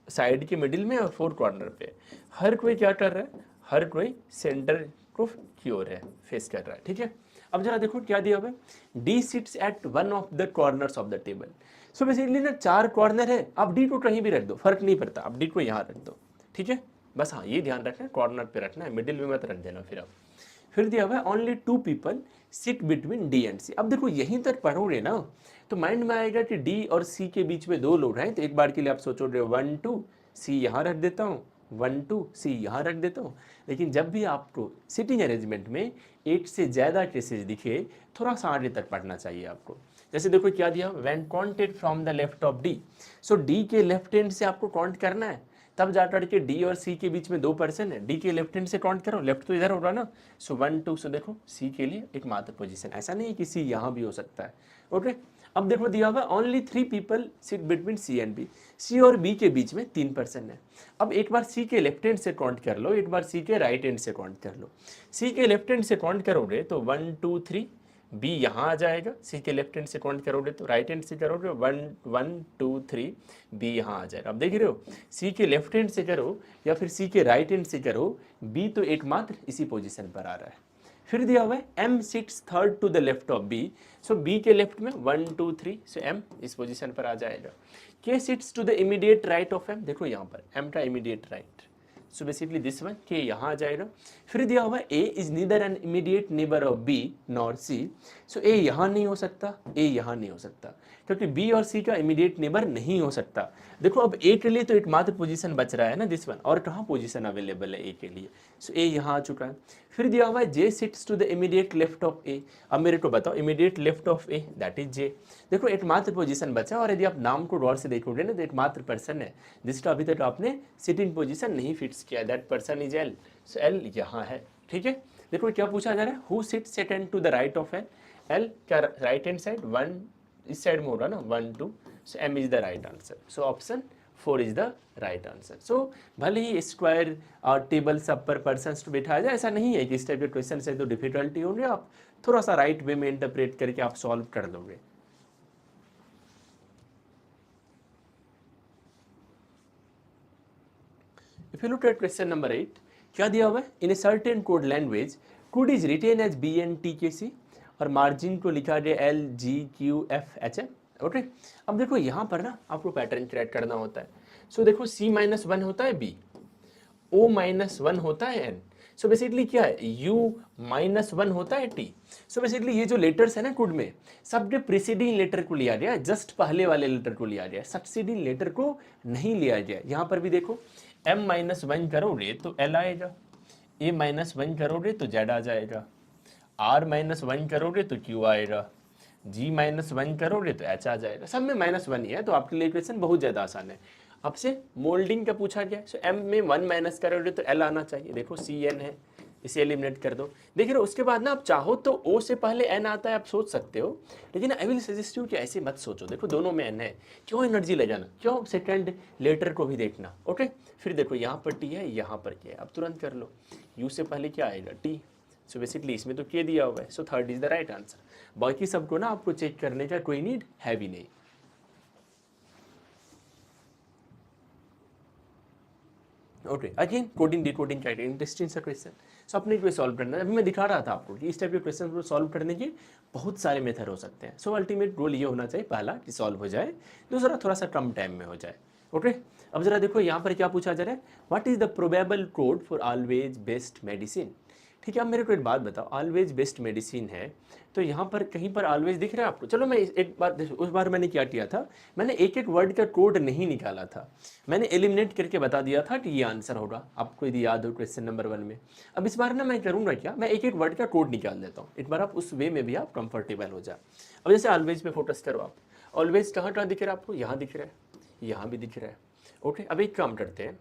साइड के मिडिल में और 4 कॉर्नर पे। हर कोई क्या कर रहा है, हर कोई सेंटर को की ओर है, फेस कर रहा है, ठीक है। अब जरा देखो क्या दिया हुआ है, D seats eight one of the corners of the table. So basically ना 4 कॉर्नर है, आप डी को कहीं भी रख दो, फर्क नहीं पड़ता, आप डी को यहाँ रख दो, ठीक है। बस हाँ ये ध्यान रखना है, कॉर्नर पे रखना है, मिडिल में मत रख देना फिर आप। फिर दिया हुआ है only 2 people sit between D and C. अब देखो यहीं तक पढ़ोगे ना तो माइंड में आएगा कि डी और सी के बीच में 2 लोग हैं, तो एक बार के लिए आप सोचोगे 1 2 सी यहाँ रख देता हूँ, 1 2 सी यहाँ रख देता हूँ। लेकिन जब भी आपको सिटिंग अरेंजमेंट में एक से ज़्यादा केसेज दिखे, थोड़ा सा आगे तक पढ़ना चाहिए आपको। जैसे देखो क्या दिया, when counted from the left of D. So D के लेफ्ट हैंड से आपको काउंट करना है, तब जाकर के डी और सी के बीच में 2 पर्सन है, डी के लेफ्ट हैंड से काउंट करो, लेफ्ट तो इधर होगा ना। सो 1 2, सो देखो सी के लिए एक मात्र पोजीशन, ऐसा नहीं है कि सी यहाँ भी हो सकता है, ओके। अब देखो दिया हुआ only 3 people sit between C and B. C और बी के बीच में 3 पर्सन है। अब एक बार सी के लेफ्ट हैंड से काउंट कर लो, एक बार सी के राइट हैंड से काउंट कर लो। सी के लेफ्ट हैंड से काउंट करोगे तो 1 2 3, बी यहाँ आ जाएगा। सी के लेफ्ट हैंड से काउंट करोगे तो राइट हैंड से करोगे 1 1 2 3, बी यहाँ आ जाएगा। अब देख रहे हो, सी के लेफ्ट हैंड से करो या फिर सी के राइट हैंड से करो, बी तो एकमात्र इसी पोजीशन पर आ रहा है। फिर दिया हुआ है M sits third to the left of B. So B के लेफ्ट में 1 2 3, सो एम इस पोजीशन पर आ जाएगा। K sits to the immediate right of M, देखो यहाँ पर एम का immediate right, so basically this one, K यहाँ आ जाएगा। फिर दिया हुआ है A is neither an immediate neighbour of B nor C. So A यहाँ नहीं हो सकता, ए यहाँ नहीं हो सकता, क्योंकि बी और सी का इमीडिएट नेबर नहीं हो सकता। देखो अब ए के लिए तो एक मात्र पोजीशन बच रहा है ना, दिस वन, और कहाँ पोजीशन अवेलेबल है ए के लिए। सो ए यहाँ आ चुका है। फिर दिया हुआ है J sits to the immediate left of A. अब मेरे को बताओ immediate left of A, that is J. देखो एक मात्र पोजीशन बचा, और यदि आप नाम को गौर से देखोगे ना तो एक मात्र पर्सन है जिसका अभी तक आपने सिटिंग पोजीशन नहीं फिक्स किया, that person is L. So L यहाँ है, ठीक है। देखो क्या पूछा जा रहा है, who sit second to the right of L. L क्या राइट हैंड साइड, 1 इस साइड में होगा ना, 1 2, so M is the right answer. So option 4 is the right answer. So भले ही स्क्वायर और टेबल सब पर पर्सन को बिठाया जाए, ऐसा नहीं है कि इस टाइप के क्वेश्चन से तो डिफिकल्टी होंगे, आप थोड़ा सा राइट वे में इंटरप्रेट करके आप सॉल्व कर दोगे। If you look at question number 8, क्या दिया हुआ है, in a certain code language code is written as B N T K C, और मार्जिन को लिखा गया L G Q F H M, okay. अब देखो यहाँ पर ना आपको पैटर्न क्रिएट करना होता है। सो देखो C माइनस 1 होता है बी, O माइनस 1 होता है N। सो बेसिकली क्या है, U माइनस 1 होता है T। सो बेसिकली ये जो लेटर्स है ना कोड में, सबके प्रीसीडिंग लेटर को लिया गया, जस्ट पहले वाले लेटर को लिया गया, सक्सीडिंग लेटर को नहीं लिया गया। यहाँ पर भी देखो M माइनस 1 करोगे तो L आएगा, A माइनस 1 करोगे तो Z आ जाएगा, R माइनस 1 करोगे तो Q आएगा, G माइनस 1 करोगे तो H आ जाएगा। सब में -1 ही है, तो आपके लिए क्वेश्चन बहुत ज़्यादा आसान है। आपसे मोल्डिंग का पूछा गया, सो M में 1 माइनस करोगे तो L आना चाहिए। देखो CN है, इसे एलिमिनेट कर दो। देख रहे हो, उसके बाद ना आप चाहो तो O से पहले N आता है, आप सोच सकते हो, लेकिन आई विल सजेस्ट यू कि ऐसे मत सोचो। देखो दोनों में N है, क्यों एनर्जी ले जाना, क्यों सेकंड लेटर को भी देखना, ओके। फिर देखो यहाँ पर T है, यहाँ पर K है, अब तुरंत कर लो, U से पहले क्या आएगा T। सो बेसिकली इसमें तो K दिया हुआ है, सो 3rd is the right answer. बाकी सबको ना आपको चेक करने का कोई नीड है भी नहीं। ओके, अगेन कोडिंग डिकोडिंग का इंटरेस्टिंग सा क्वेश्चन। सो अपने को सॉल्व करना है। अभी मैं दिखा रहा था आपको कि इस टाइप के क्वेश्चन को सॉल्व करने के बहुत सारे मेथड हो सकते हैं। सो अल्टीमेट गोल ये होना चाहिए, पहला कि सॉल्व हो जाए, दूसरा थोड़ा सा कम टाइम में हो जाए, ओके। अब जरा देखो यहाँ पर क्या पूछा जा रहा है, what is the probable code for always best medicine. ठीक है, अब मेरे को एक बात बताओ, ऑलवेज बेस्ट मेडिसिन है तो यहाँ पर कहीं पर ऑलवेज दिख रहा है आपको। चलो मैं एक बार, उस बार मैंने क्या किया था, मैंने एक एक वर्ड का कोड नहीं निकाला था, मैंने एलिमिनेट करके बता दिया था कि ये आंसर होगा, आपको यदि याद हो क्वेश्चन नंबर 1 में। अब इस बार ना मैं करूँगा क्या, मैं एक एक वर्ड का कोड निकाल देता हूँ, एक बार आप उस वे में भी आप कंफर्टेबल हो जाए। अब जैसे ऑलवेज पे फोकस करो आप, ऑलवेज कहाँ कहाँ दिख रहा है आपको, यहाँ दिख रहा है, यहाँ भी दिख रहा है, ओके। अब एक काम करते हैं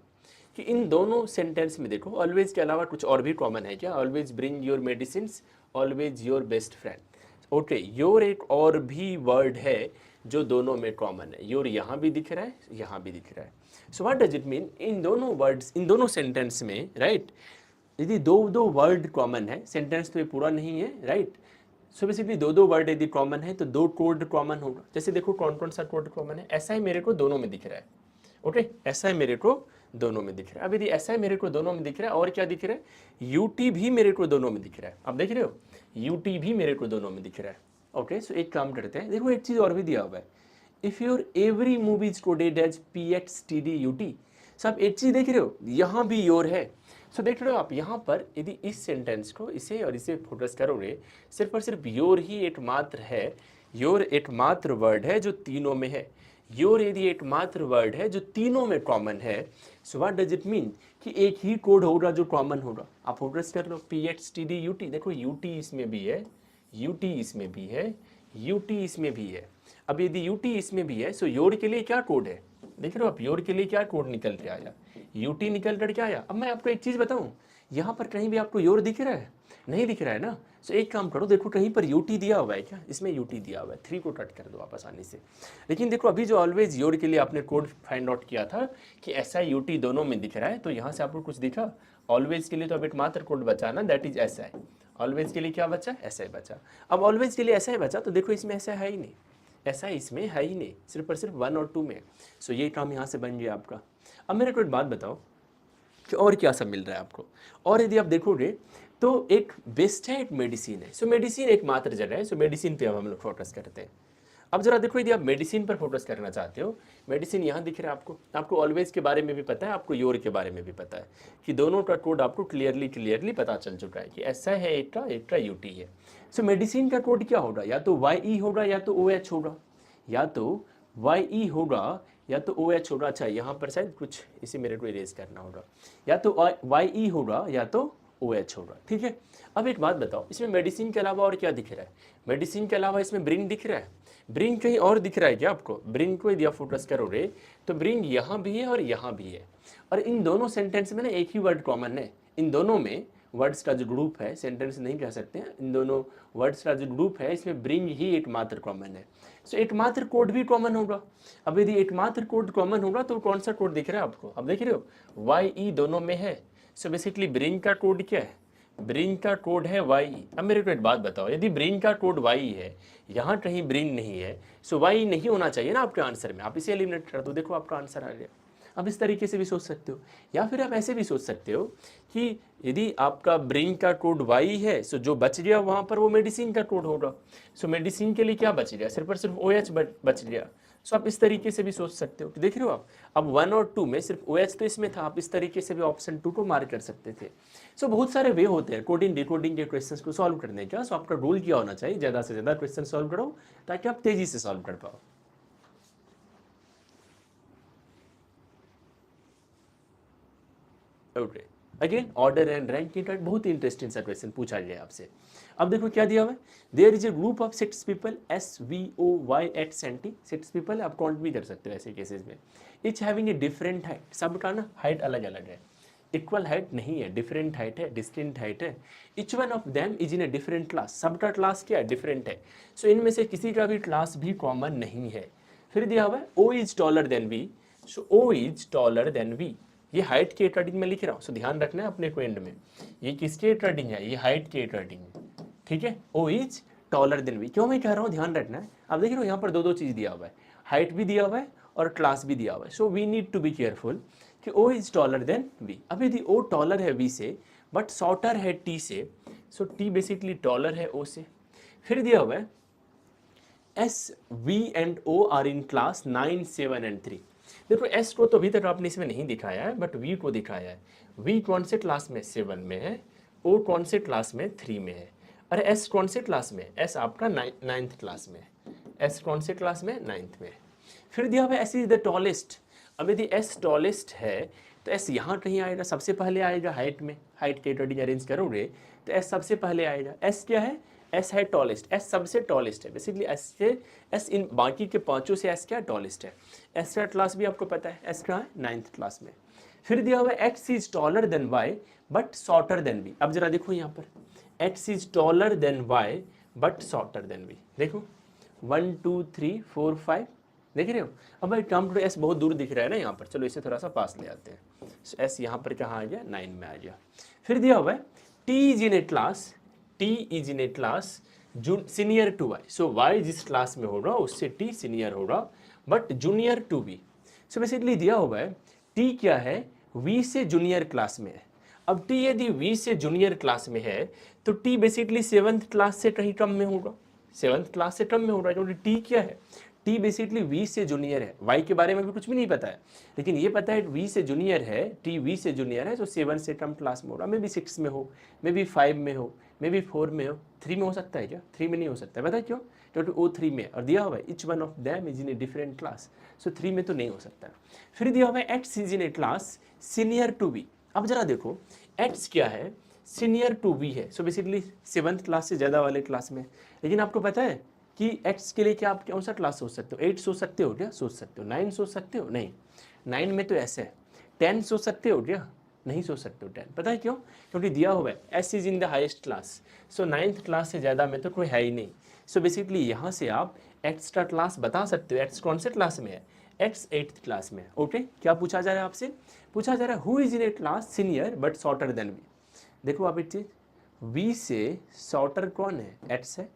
कि इन दोनों सेंटेंस में देखो ऑलवेज के अलावा कुछ और भी कॉमन है क्या, always bring your medicine, always your best friend, okay. Your एक और भी वर्ड है जो दोनों में कॉमन है, योर यहाँ भी दिख रहा है, यहाँ भी दिख रहा है। So what does it mean, इन दोनों वर्ड्स, इन दोनों सेंटेंस में, राइट, यदि दो वर्ड कॉमन है, सेंटेंस तो ये पूरा नहीं है, राइट। सो बेसिकली दो वर्ड यदि कॉमन है तो 2 कोड कॉमन होगा। जैसे देखो कौन कौन सा कोड कॉमन है, ऐसा ही मेरे को दोनों में दिख रहा है, ओके, ऐसा है मेरे को दोनों में दिख रहा है। अब यदि ऐसा है मेरे को दोनों में दिख रहा है, और क्या दिख रहा है, यूटी भी मेरे को दोनों में दिख रहा है। आप देख रहे हो, यूटी भी मेरे को दोनों में दिख रहा है। ओके, सो एक काम करते हैं, देखो एक चीज़ और भी दिया हुआ है, if your every movie is coded as PXTD UT। So आप एक चीज़ देख रहे हो, यहाँ भी योर है। सो देख रहे हो आप यहाँ पर, यदि इस सेंटेंस को इसे और इसे फोकस करोगे, सिर्फ और सिर्फ योर ही एकमात्र है, योर एकमात्र वर्ड है जो तीनों में है। योर यदि एकमात्र वर्ड है जो तीनों में कॉमन है, so what does it mean कि एक ही कोड होगा जो कॉमन होगा। आप फोकस कर लो, PXTD UT, देखो UT इसमें भी है, UT इसमें भी है, UT इसमें भी है। अब यदि UT इसमें भी है, सो योर के लिए क्या कोड है, देख रहे हो आप, योर के लिए क्या कोड निकल के आया, UT निकल कर क्या आया। अब मैं आपको एक चीज़ बताऊं, यहाँ पर कहीं भी आपको योर दिख रहा है, नहीं दिख रहा है ना। सो एक काम करो, देखो कहीं पर UT दिया हुआ है क्या, इसमें UT दिया हुआ है, 3 को कट कर दो आप आसानी से। लेकिन देखो अभी जो ऑलवेज योर के लिए आपने कोड फाइंड आउट किया था कि SI UT दोनों में दिख रहा है, तो यहाँ से आपको कुछ दिखा। ऑलवेज के लिए तो अब एकमात्र कोड बचा ना, दैट इज SI। ऑलवेज के लिए क्या बचा, SI बचा। अब ऑलवेज के लिए SI बचा, तो देखो इसमें SI है ही नहीं, ऐसा इसमें है ही नहीं, सिर्फ और सिर्फ 1 और 2 में। सो ये काम यहाँ से बन गया आपका। अब मेरे को एक बात बताओ कि और क्या सब मिल रहा है आपको। और यदि आप देखोगे तो एक बेस्ट है, एक मेडिसिन है। सो मेडिसिन एकमात्र जगह है, सो मेडिसिन पे अब हम लोग फोकस करते हैं। अब जरा देखो, यदि आप मेडिसिन पर फोकस करना चाहते हो, मेडिसिन यहाँ दिख रहा है आपको, आपको ऑलवेज के बारे में भी पता है, आपको योर के बारे में भी पता है कि दोनों का कोड आपको क्लियरली पता चल चुका है कि ऐसा है, एक का UT है। सो मेडिसिन का कोड क्या होगा, या तो YE होगा या तो OH होगा, या तो YE होगा या तो OH होगा। अच्छा, यहाँ पर शायद कुछ इसे मेरे को इरेज करना होगा, या तो YE होगा या तो OH होगा, ठीक है। अब एक बात बताओ, इसमें मेडिसिन के अलावा और क्या दिख रहा है, मेडिसिन के अलावा इसमें ब्रिंग दिख रहा है, ब्रिंग कहीं और दिख रहा है क्या आपको। ब्रिंग को यदि आप फोकस करोगे तो ब्रिंग यहाँ भी है और यहाँ भी है, और इन दोनों सेंटेंस में ना एक ही वर्ड कॉमन है। इन दोनों में वर्ड्स का जो ग्रुप है, सेंटेंस नहीं कह सकते हैं, इन दोनों वर्ड्स का जो ग्रुप है, इसमें ब्रिंग ही एकमात्र कॉमन है। सो एकमात्र कोड भी कॉमन होगा। अब यदि एकमात्र कोड कॉमन होगा तो कौन सा कोड दिख रहा है आपको, अब देख रहे हो, YE दोनों में है। सो बेसिकली ब्रिंग का कोड क्या है, ब्रिंग का कोड है YE। अब मेरे को एक बात बताओ, यदि ब्रिंग का कोड YE है, यहाँ कहीं ब्रिंग नहीं है, सो YE नहीं होना चाहिए ना आपके आंसर में, आप इसे एलिमिनेट कर दो, देखो आपका आंसर आ गया। अब इस तरीके से भी सोच सकते हो, या फिर आप ऐसे भी सोच सकते हो कि यदि आपका ब्रिंग का कोड YE है, सो जो बच गया वहाँ पर वो मेडिसिन का कोड होगा। सो मेडिसिन के लिए क्या बच गया, सिर्फ और सिर्फ OH बच गया। सो आप इस तरीके से भी सोच सकते हो कि देख रहे हो आप, अब 1 और 2 में सिर्फ OH तो इसमें था, आप इस तरीके से भी ऑप्शन 2 को मार्क कर सकते थे। सो बहुत सारे वे होते हैं कोडिंग डिकोडिंग के क्वेश्चंस को सॉल्व करने का। सो आपका गोल क्या होना चाहिए, ज़्यादा से ज़्यादा क्वेश्चन सॉल्व करो ताकि आप तेज़ी से सॉल्व कर पाओ। Okay, again order and ranking का बहुत ही इंटरेस्टिंग सा क्वेश्चन पूछा गया आपसे। अब देखो क्या दिया हुआ है, there is a group of 6 people SVOY at 6 people, आप काउंट भी कर सकते हो ऐसे केसेस में। Each having a different height, सबका ना हाइट अलग अलग है, इक्वल हाइट नहीं है, डिफरेंट हाइट है, डिस्टिंक्ट हाइट है। Each one of them is in a different class, सबका क्लास क्या है, डिफरेंट है। सो इनमें से किसी का भी क्लास भी कॉमन नहीं है। फिर दिया हुआ है O is taller than V, so O is taller than V। ये हाइट के अकॉर्डिंग में लिख रहा हूँ, सो ध्यान रखना है अपने को एंड में, ये किसके अकॉर्डिंग है, ये हाइट के अकॉर्डिंग है, ठीक है। O is taller than V, क्यों मैं कह रहा हूँ ध्यान रखना है। अब देख रहे हो यहाँ पर दो चीज़ दिया हुआ है, हाइट भी दिया हुआ है और क्लास भी दिया हुआ है। So we need to be careful कि O is taller than V। अब यदि O टॉलर है V से बट शॉर्टर है T से, सो T बेसिकली टॉलर है O से। फिर दिया हुआ है S, V and O are in class 9, 7 and 3। देखो S को तो अभी तक आपने इसमें नहीं दिखाया है, बट V को दिखाया है। V कौन से क्लास में, 7 में है, O कौन से क्लास में, 3 में है। अरे S कौन से क्लास में, S आपका 9th क्लास में, S कौन से क्लास में, 9th में। फिर दिया हुआ है S इज द टॉलेस्ट। अब यदि S टॉलेस्ट है तो S यहाँ कहीं आएगा, सबसे पहले आएगा हाइट में, हाइट के अकॉर्डिंग अरेंज करोगे तो S सबसे पहले आएगा। S क्या है, S है टॉलेस्ट, S सबसे टॉलेस्ट है बेसिकली, S इन बाकी के पांचों से S क्या टॉलेस्ट है। S का क्लास भी आपको पता है, S का है 9th क्लास में। फिर दिया हुआ है X is taller then Y but shorter then V। अब जरा देखो यहाँ पर, X is taller then Y but shorter then V। देखो 1 2 3 4 5, देख रहे हो। अब भाई कम टू S बहुत दूर दिख रहा है ना यहाँ पर, चलो इसे थोड़ा सा पास ले आते हैं। S यहाँ पर कहाँ आ गया, 9 में आ गया। फिर दिया हुआ है T is in a class, T is in a class senior to Y। So Y जिस क्लास में होगा उससे T सीनियर होगा but junior to V। So basically दिया हुआ है टी क्या है, वी से जूनियर क्लास में है। अब टी यदि वी से जूनियर क्लास में है तो टी बेसिकली 7th क्लास से कहीं टर्म में होगा, 7th क्लास से टर्म में होगा, क्योंकि टी क्या है, टी बेसिकली वी से जूनियर है। वाई के बारे में भी कुछ भी नहीं पता है, लेकिन ये पता है वी से जूनियर है, टी वी से जूनियर है, तो 7 से टर्म क्लास में होगा। मे बी 6 में हो, मे बी 5 में हो, मे बी 4 में हो, 3 में हो सकता है क्या? 3 में नहीं हो सकता है, पता है क्यों? क्योंकि ओ 3 में और दिया हुआ है each one of them is in a different class, so 3 में तो नहीं हो सकता है। फिर दिया हुआ है X is in a class senior to V. अब जरा देखो एक्स क्या है, सीनियर टू वी है, सो बेसिकली 7th क्लास से ज़्यादा वाले क्लास में। लेकिन आपको पता है कि x के लिए क्या आप कौन सा क्लास सोच सकते हो? 8 सोच सकते हो क्या? सोच सकते हो। 9 सोच सकते हो? नहीं, 9 में तो ऐसे है। 10 सोच सकते हो क्या? नहीं सोच सकते हो 10। पता है क्यों? क्योंकि दिया हुआ है s is in the highest class, so 9th class से ज़्यादा में तो कोई है ही नहीं। सो बेसिकली यहाँ से आप x का क्लास बता सकते हो। x कौन से क्लास में है? x 8th क्लास में है। ओके, क्या पूछा जा रहा है आपसे? पूछा जा रहा है who is in a class senior but shorter than V. देखो आप एक चीज़, v से शॉर्टर कौन है? x है।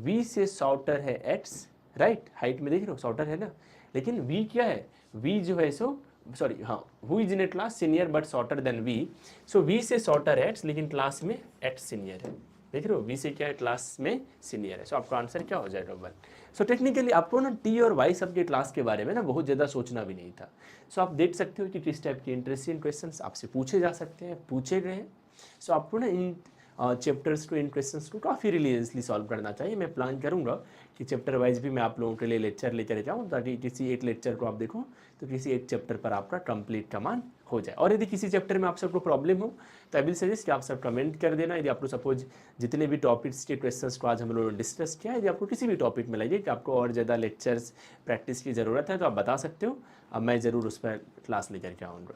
v से शॉर्टर है x, राइट, हाइट में देख रहे हो शॉर्टर है ना, लेकिन v क्या है? v जो है सो सॉरी हाँ, who is in a class senior but shorter then v, so v से शॉर्टर है x लेकिन क्लास में x सीनियर है। देख रहे हो v से क्या है? क्लास में सीनियर है। सो आपका आंसर क्या हो जाएगा? 1। सो टेक्निकली आपको ना t और y सब के क्लास के बारे में ना बहुत ज़्यादा सोचना भी नहीं था। सो आप देख सकते हो कि किस टाइप के इंटरेस्टिंग क्वेश्चन आपसे पूछे जा सकते हैं, पूछे गए हैं। सो आपको ना इन चैप्टर्स को, इन क्वेश्चंस को काफ़ी रिलीजियसली सॉल्व करना चाहिए। मैं प्लान करूंगा कि चैप्टर वाइज भी मैं आप लोगों के लिए लेक्चर लेकर जाऊँ, ताकि किसी एक लेक्चर को आप देखो तो किसी एक चैप्टर पर आपका कंप्लीट कमांड हो जाए। और यदि किसी चैप्टर में आप सबको प्रॉब्लम हो तो आई विल सजेस्ट कि आप सब कमेंट कर देना। यदि आपको सपोज जितने भी टॉपिक्स के क्वेश्चंस को आज हम लोगों ने डिस्कस किया, यदि आपको किसी भी टॉपिक में लगे कि आपको और ज़्यादा लेक्चर्स प्रैक्टिस की ज़रूरत है तो आप बता सकते हो, अब मैं ज़रूर उस पर क्लास लेकर के आऊँगा।